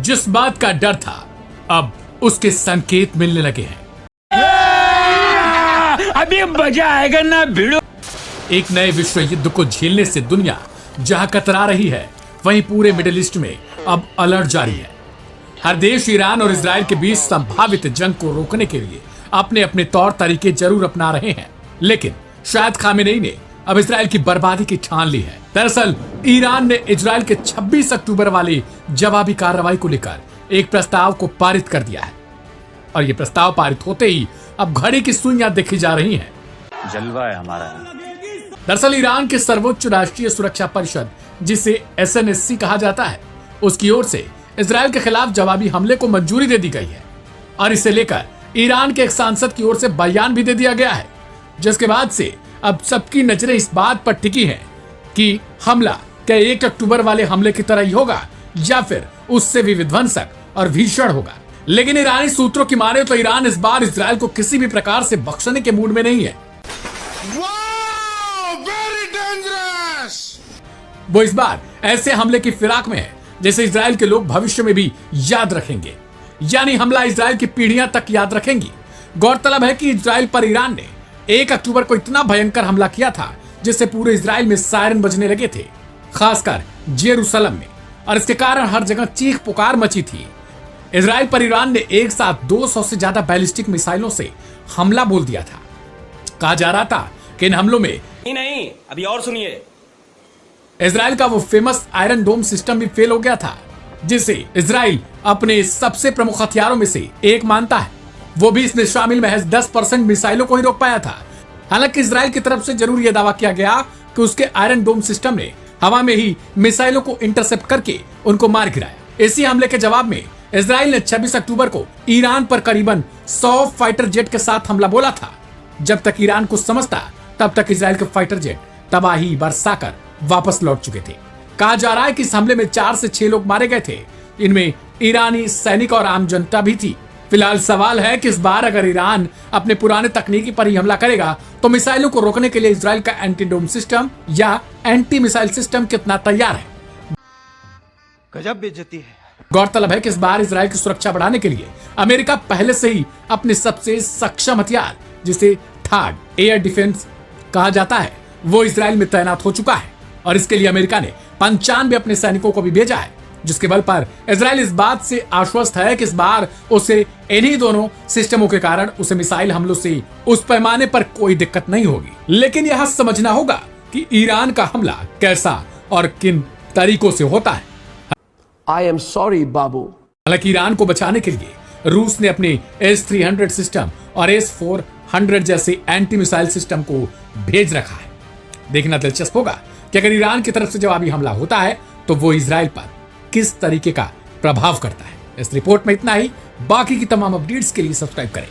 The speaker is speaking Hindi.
जिस बात का डर था अब उसके संकेत मिलने लगे हैं। अभी मजा आएगा ना भिड़ो। एक नए विश्व युद्ध को झेलने से दुनिया जहां कतरा रही है, वहीं पूरे मिडिल ईस्ट में अब अलर्ट जारी है। हर देश ईरान और इजराइल के बीच संभावित जंग को रोकने के लिए अपने अपने तौर तरीके जरूर अपना रहे हैं, लेकिन शायद खामेनेई ने अब इजराइल की बर्बादी की ठान ली है। दरअसल ईरान ने इजराइल के 26 अक्टूबर वाली जवाबी कार्रवाई को लेकर एक प्रस्ताव को पारित कर दिया है और ये प्रस्ताव पारित होते ही अब घड़ी की सुइयां देखी जा रही हैं। जलवा है हमारा। दरअसल ईरान के सर्वोच्च राष्ट्रीय सुरक्षा परिषद, जिसे SNSC कहा जाता है, उसकी ओर से इजराइल के खिलाफ जवाबी हमले को मंजूरी दे दी गई है और इसे लेकर ईरान के एक सांसद की ओर से बयान भी दे दिया गया है, जिसके बाद से अब सबकी नजरें इस बात पर टिकी हैं कि हमला क्या 1 अक्टूबर वाले हमले की तरह ही होगा या फिर उससे भी विध्वंसक और भीषण होगा। लेकिन ईरानी सूत्रों की माने तो ईरान इस बार इजराइल को किसी भी प्रकार से बख्शने के मूड में नहीं है। वो इस बार ऐसे हमले की फिराक में है जैसे इजराइल के लोग भविष्य में भी याद रखेंगे, यानी हमला इजराइल की पीढ़ियां तक याद रखेंगी। गौरतलब है कि इजराइल पर ईरान ने 1 अक्टूबर को इतना भयंकर हमला किया था जिससे पूरे इजराइल में सायरन बजने लगे थे, खासकर जेरूसलम में, और इसके कारण हर जगह चीख पुकार मची थी। इजराइल पर ईरान ने एक साथ 200 से ज्यादा बैलिस्टिक मिसाइलों से हमला बोल दिया था। कहा जा रहा था कि इन हमलों में नहीं, अभी और सुनिए, इजराइल का वो फेमस आयरन डोम सिस्टम भी फेल हो गया था, जिसे इजराइल अपने सबसे प्रमुख हथियारों में से एक मानता है। वो भी इसमें शामिल महज 10% मिसाइलों को ही रोक पाया था। हालांकि इजराइल की तरफ से जरूर यह दावा किया गया कि उसके आयरन डोम सिस्टम ने हवा में ही मिसाइलों को इंटरसेप्ट करके उनको मार गिराया। इसी हमले के जवाब में इजराइल ने 26 अक्टूबर को ईरान पर करीबन 100 फाइटर जेट के साथ हमला बोला था। जब तक ईरान कुछ समझता तब तक इजराइल के फाइटर जेट तबाही बरसाकर वापस लौट चुके थे। कहा जा रहा है कि इस हमले में 4 से 6 लोग मारे गए थे। इनमें ईरानी सैनिक और आम जनता भी थी। फिलहाल सवाल है कि इस बार अगर ईरान अपने पुराने तकनीकी पर ही हमला करेगा तो मिसाइलों को रोकने के लिए इजराइल का एंटी डोम सिस्टम या एंटी मिसाइल सिस्टम कितना तैयार है। गजब बेइज्जती है। गौरतलब है कि इस बार इजराइल की सुरक्षा बढ़ाने के लिए अमेरिका पहले से ही अपने सबसे सक्षम हथियार, जिसे थर्ड एयर डिफेंस कहा जाता है, वो इजराइल में तैनात हो चुका है और इसके लिए अमेरिका ने 95 अपने सैनिकों को भी भेजा है, जिसके बल पर इजराइल इस बात से आश्वस्त है कि इस बार उसे इन्हीं दोनों सिस्टमों के कारण उसे मिसाइल हमलों से उस पैमाने पर कोई दिक्कत नहीं होगी। लेकिन यह समझना होगा कि ईरान का हमला कैसा और किन तरीकों से होता है। I am sorry, बाबू। हालांकि ईरान को बचाने के लिए रूस ने अपने S-300 सिस्टम और S-400 जैसे एंटी मिसाइल सिस्टम को भेज रखा है। देखना दिलचस्प होगा कि अगर ईरान की तरफ से जवाबी हमला होता है तो वो इजराइल पर किस तरीके का प्रभाव करता है। इस रिपोर्ट में इतना ही। बाकी की तमाम अपडेट्स के लिए सब्सक्राइब करें।